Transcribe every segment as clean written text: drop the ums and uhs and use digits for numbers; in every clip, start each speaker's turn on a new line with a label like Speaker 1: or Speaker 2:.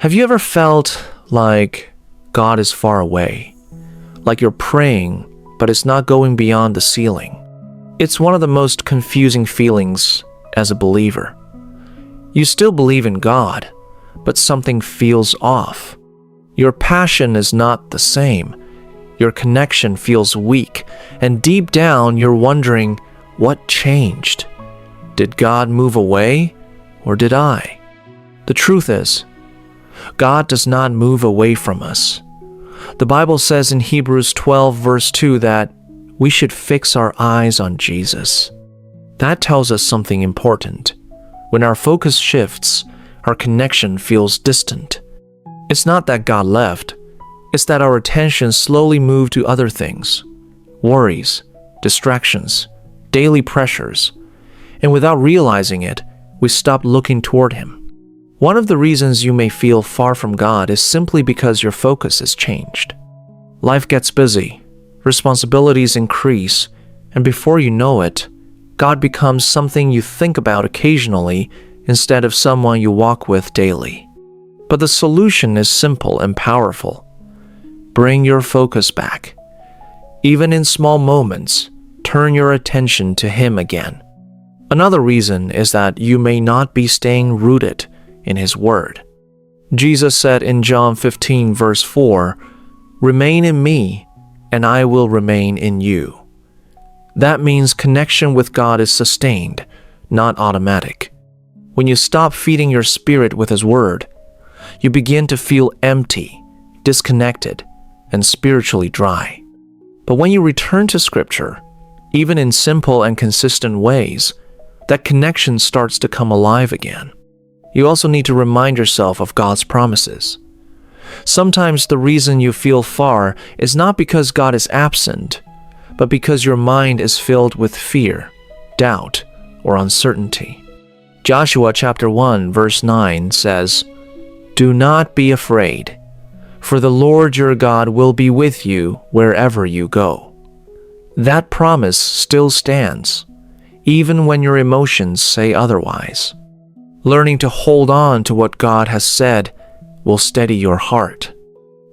Speaker 1: Have you ever felt like God is far away? Like you're praying, but it's not going beyond the ceiling? It's one of the most confusing feelings as a believer. You still believe in God, but something feels off. Your passion is not the same. Your connection feels weak, and deep down you're wondering, what changed? Did God move away, or did I? The truth is, God does not move away from us. The Bible says in Hebrews 12 verse 2 that we should fix our eyes on Jesus. That tells us something important. When our focus shifts, our connection feels distant. It's not that God left. It's that our attention slowly moved to other things, worries, distractions, daily pressures, and without realizing it, we stopped looking toward Him. One of the reasons you may feel far from God is simply because your focus has changed. Life gets busy, responsibilities increase, and before you know it, God becomes something you think about occasionally instead of someone you walk with daily. But the solution is simple and powerful. Bring your focus back. Even in small moments, turn your attention to Him again. Another reason is that you may not be staying rooted in His Word. Jesus said in John 15 verse 4, "Remain in me, and I will remain in you." That means connection with God is sustained, not automatic. When you stop feeding your spirit with His Word, you begin to feel empty, disconnected, and spiritually dry. But when you return to Scripture, even in simple and consistent ways, that connection starts to come alive again. You also need to remind yourself of God's promises. Sometimes the reason you feel far is not because God is absent, but because your mind is filled with fear, doubt, or uncertainty. Joshua chapter 1 verse 9 says, "Do not be afraid, for the Lord your God will be with you wherever you go." That promise still stands, even when your emotions say otherwise. Learning to hold on to what God has said will steady your heart.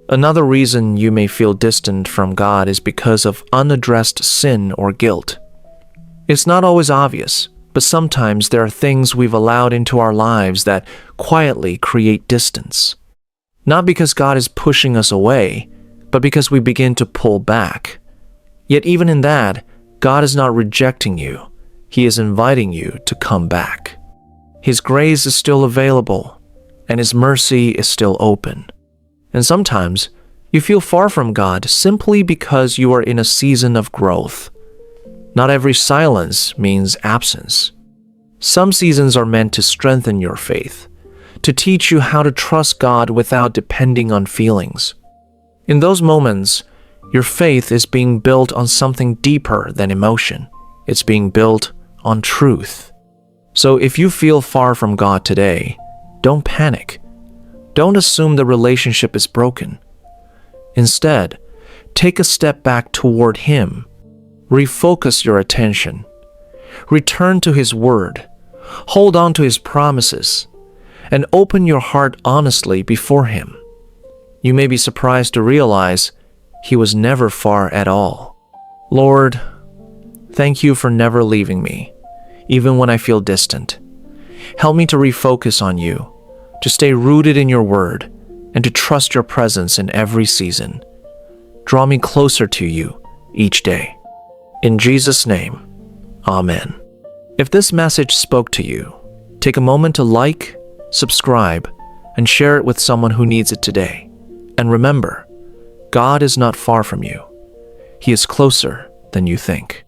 Speaker 1: Another reason you may feel distant from God is because of unaddressed sin or guilt. It's not always obvious, but sometimes there are things we've allowed into our lives that quietly create distance. Not because God is pushing us away, but because we begin to pull back. Yet even in that, God is not rejecting you. He is inviting you to come back. His grace is still available, and His mercy is still open. And sometimes, you feel far from God simply because you are in a season of growth. Not every silence means absence. Some seasons are meant to strengthen your faith, to teach you how to trust God without depending on feelings. In those moments, your faith is being built on something deeper than emotion. It's being built on truth. So if you feel far from God today, don't panic. Don't assume the relationship is broken. Instead, take a step back toward Him. Refocus your attention. Return to His Word. Hold on to His promises. And open your heart honestly before Him. You may be surprised to realize He was never far at all. Lord, thank you for never leaving me, even when I feel distant. Help me to refocus on you, to stay rooted in your word, and to trust your presence in every season. Draw me closer to you each day. In Jesus' name, Amen. If this message spoke to you, take a moment to like, subscribe, and share it with someone who needs it today. And remember, God is not far from you. He is closer than you think.